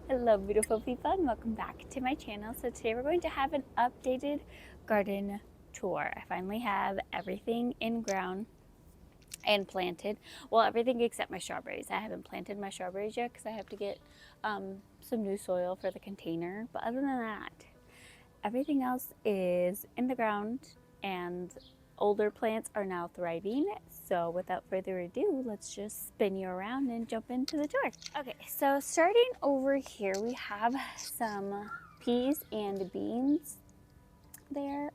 Hello beautiful people and welcome back to my channel. So today we're going to have an updated garden tour. I finally have everything in ground and planted. Well, everything except my strawberries. I haven't planted my strawberries yet because I have to get some new soil for the container. But other than that, everything else is in the ground and older plants are now thriving. So without further ado, let's just spin you around and jump into the tour. Okay, so starting over here, we have some peas and beans there.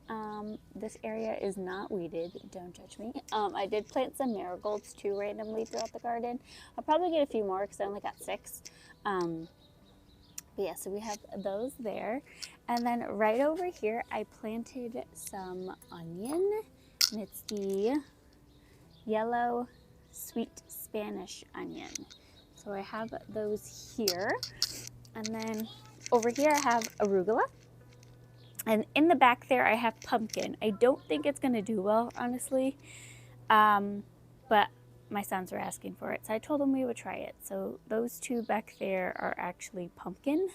This area is not weeded, don't judge me. I did plant some marigolds too randomly throughout the garden. I'll probably get a few more because I only got 6. But yeah, so we have those there. And then right over here, I planted some onion, and it's the yellow sweet Spanish onion. So I have those here. And then over here, I have arugula. And in the back there, I have pumpkin. I don't think it's going to do well, honestly. But my sons were asking for it, so I told them we would try it. So those two back there are actually pumpkin.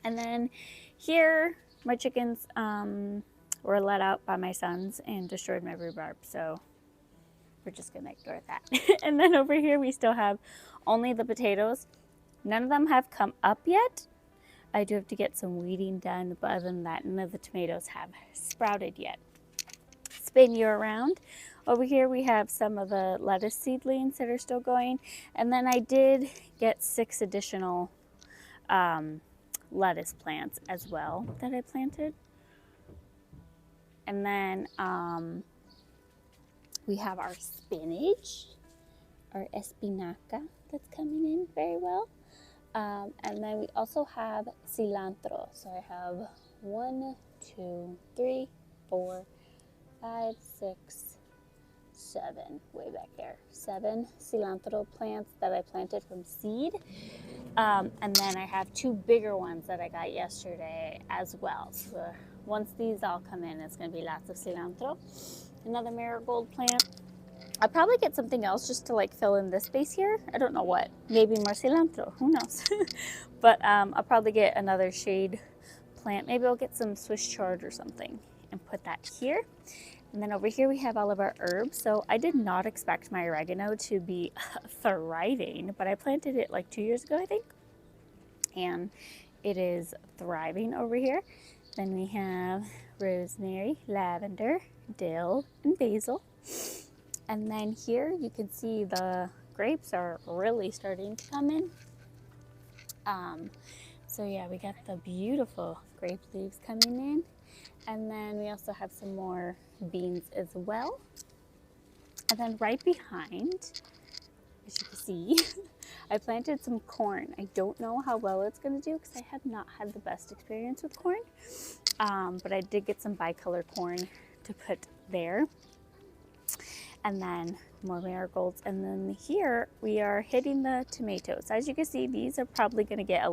And then here, my chickens were let out by my sons and destroyed my rhubarb, so we're just gonna ignore that. And then over here, we still have only the potatoes. None of them have come up yet. I do have to get some weeding done, but other than that, none of the tomatoes have sprouted yet. Spin you around. Over here we have some of the lettuce seedlings that are still going. And then I did get 6 additional lettuce plants as well that I planted. And then we have our spinach, our espinaca that's coming in very well. And then we also have cilantro. So I have 1, 2, 3, 4, 5, 6, 7, way back there. 7 cilantro plants that I planted from seed. And then I have 2 bigger ones that I got yesterday as well. So once these all come in, it's going to be lots of cilantro. Another marigold plant. I'll probably get something else just to like fill in this space here. I don't know what. Maybe more cilantro. Who knows? But I'll probably get another shade plant. Maybe I'll get some Swiss chard or something and put that here. And then over here we have all of our herbs. So I did not expect my oregano to be thriving, but I planted it like 2 years ago, I think. And it is thriving over here. Then we have rosemary, lavender, dill, and basil. And then here you can see the grapes are really starting to come in. So yeah, we got the beautiful grape leaves coming in. And then we also have some more beans as well. And then right behind, as you can see, I planted some corn. I don't know how well it's going to do because I have not had the best experience with corn. But I did get some bicolor corn to put there. And then more marigolds. And then here we are hitting the tomatoes. As you can see, these are probably going to get a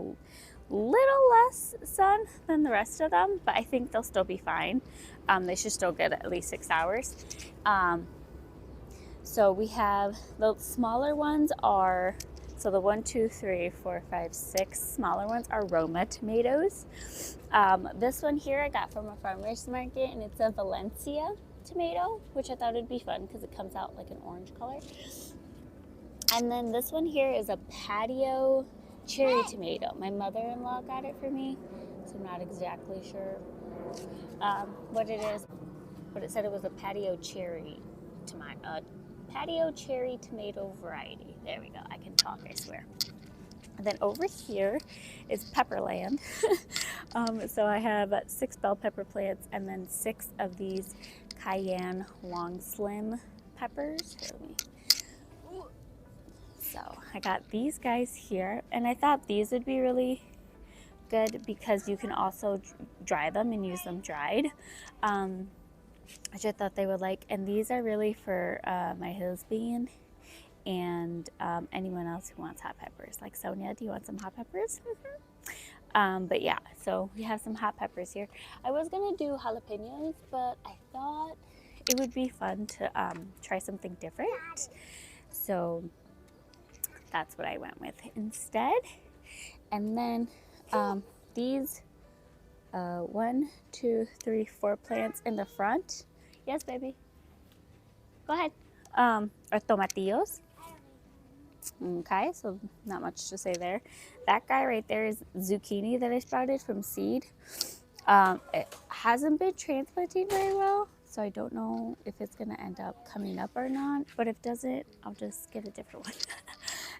little less sun than the rest of them, but I think they'll still be fine. They should still get at least 6 hours. So we have the smaller ones are, so the 1, 2, 3, 4, 5, 6 smaller ones are Roma tomatoes. This one here I got from a farmer's market, and it's a Valencia tomato, which I thought would be fun because it comes out like an orange color. And then this one here is a patio cherry tomato. My mother-in-law got it for me, so I'm not exactly sure what it is, but it said it was a patio cherry tomato variety. There we go. I can talk, I swear. And then over here is Pepperland. So I have 6 bell pepper plants and then 6 of these cayenne long slim peppers. So I got these guys here, and I thought these would be really good because you can also dry them and use them dried, which I thought they would like. And these are really for my husband and anyone else who wants hot peppers. Like Sonia, do you want some hot peppers? But yeah, so we have some hot peppers here. I was gonna do jalapenos, but I thought it would be fun to try something different. So that's what I went with instead. And then these 1, 2, 3, 4 plants in the front. Yes, baby. Go ahead. Are tomatillos. Okay, so not much to say there. That guy right there is zucchini that I sprouted from seed. It hasn't been transplanting very well, so I don't know if it's gonna end up coming up or not, but if it doesn't, I'll just get a different one.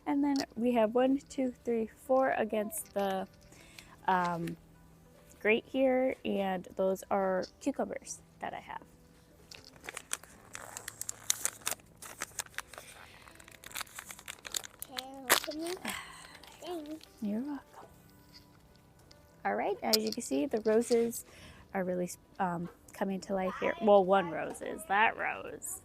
And then we have 1, 2, 3, 4 against the grate here, and those are cucumbers that I have. You're welcome. All right, as you can see, the roses are really coming to life here. Well, one rose is that rose.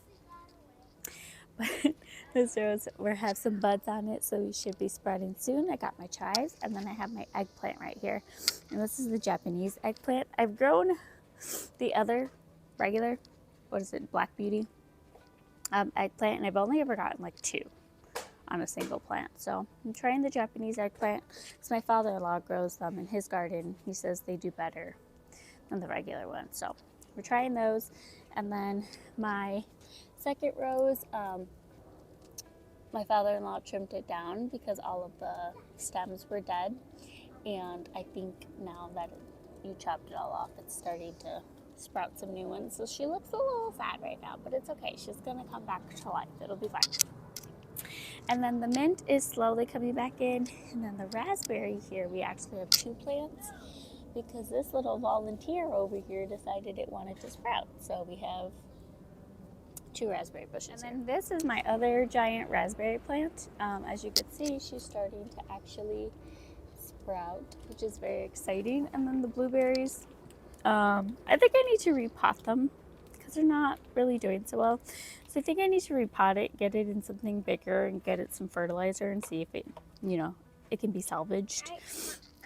But this rose, we have some buds on it, so we should be sprouting soon. I got my chives, and then I have my eggplant right here. And this is the Japanese eggplant. I've grown the other regular, what is it, Black Beauty eggplant, and I've only ever gotten like 2 on a single plant. So I'm trying the Japanese eggplant because my father-in-law grows them in his garden. He says they do better than the regular ones. So we're trying those. And then my second rose, my father-in-law trimmed it down because all of the stems were dead. And I think now that you chopped it all off, it's starting to sprout some new ones. So she looks a little sad right now, but it's okay. She's gonna come back to life. It'll be fine. And then the mint is slowly coming back in. And then the raspberry here, we actually have 2 plants because this little volunteer over here decided it wanted to sprout. So we have 2 raspberry bushes. And then this is my other giant raspberry plant. As you can see, she's starting to actually sprout, which is very exciting. And then the blueberries, I think I need to repot them because they're not really doing so well. So I think I need to repot it, get it in something bigger, and get it some fertilizer and see if it, it can be salvaged.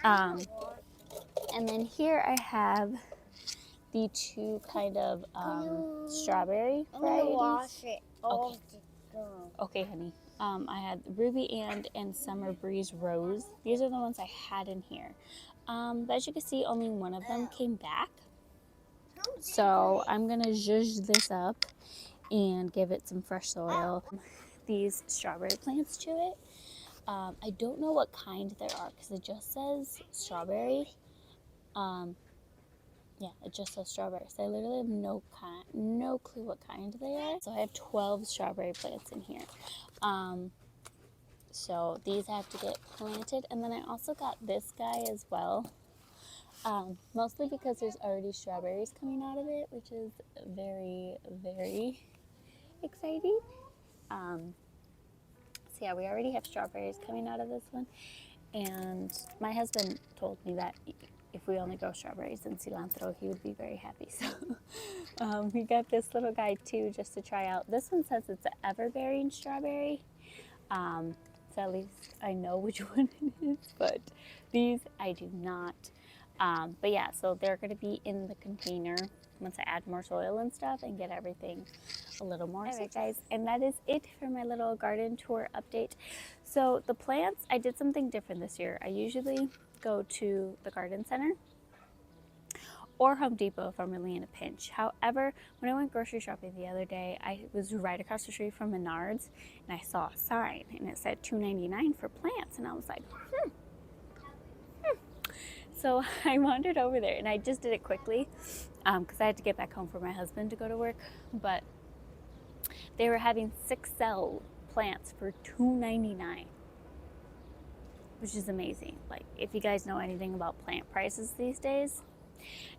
And then here I have the 2 kind of strawberry varieties. Wash it. Okay, honey. I had Ruby and Summer Breeze Rose. These are the ones I had in here. But as you can see, only one of them came back. So I'm gonna zhuzh this up and give it some fresh soil. These strawberry plants to it. I don't know what kind there are because it just says strawberry. Yeah, it just says strawberry. So I literally have no clue what kind they are. So I have 12 strawberry plants in here. So these have to get planted. And then I also got this guy as well. Mostly because there's already strawberries coming out of it, which is very, very exciting. So yeah, we already have strawberries coming out of this one. And my husband told me that if we only grow strawberries and cilantro, he would be very happy. So we got this little guy too, just to try out. This one says it's an ever-bearing strawberry. So at least I know which one it is, but these I do not. But yeah, so they're going to be in the container once I add more soil and stuff and get everything a little more. All right, guys, and that is it for my little garden tour update. So the plants, I did something different this year. I usually go to the garden center or Home Depot if I'm really in a pinch. However, when I went grocery shopping the other day, I was right across the street from Menards and I saw a sign and it said $2.99 for plants, and I was like, So I wandered over there and I just did it quickly because I had to get back home for my husband to go to work. But they were having 6 cell plants for $2.99, which is amazing. Like, if you guys know anything about plant prices these days.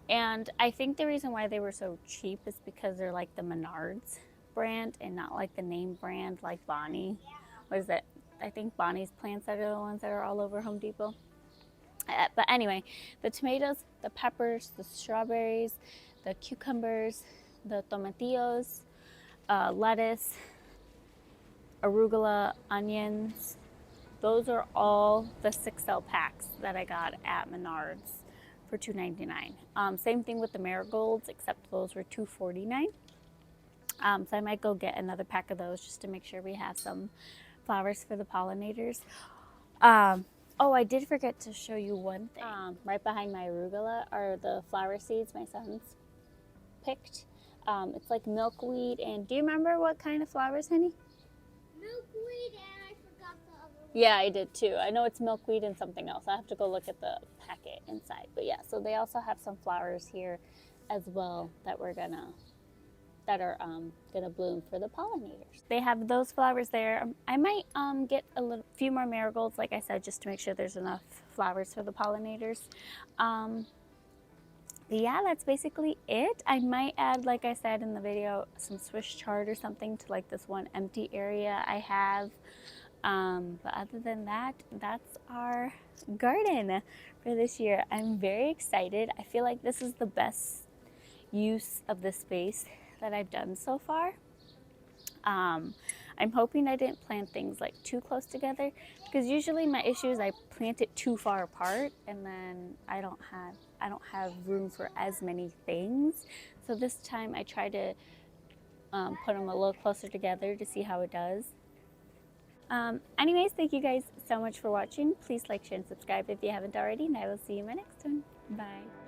And I think the reason why they were so cheap is because they're like the Menards brand and not like the name brand like Bonnie. What is it? I think Bonnie's plants are the ones that are all over Home Depot. But anyway, the tomatoes, the peppers, the strawberries, the cucumbers, the tomatillos, lettuce, arugula, onions, those are all the 6 cell packs that I got at Menards for $2.99. Same thing with the marigolds, except those were $2.49. So I might go get another pack of those just to make sure we have some flowers for the pollinators. Oh, I did forget to show you one thing. Right behind my arugula are the flower seeds my son's picked. It's like milkweed, and do you remember what kind of flowers, honey? Milkweed, and I forgot the other one. Yeah, I did too. I know it's milkweed and something else. I have to go look at the packet inside. But yeah, so they also have some flowers here as well that are gonna bloom for the pollinators. They have those flowers there. I might get a few more marigolds, like I said, just to make sure there's enough flowers for the pollinators. Yeah, that's basically it. I might add, like I said in the video, some Swiss chard or something to like this one empty area I have. But other than that, that's our garden for this year. I'm very excited. I feel like this is the best use of the space that I've done so far. I'm hoping I didn't plant things like too close together, because usually my issue is I plant it too far apart and then I don't have room for as many things. So this time I try to put them a little closer together to see how it does. Anyways, thank you guys so much for watching. Please like, share, and subscribe if you haven't already, and I will see you in my next one. Bye.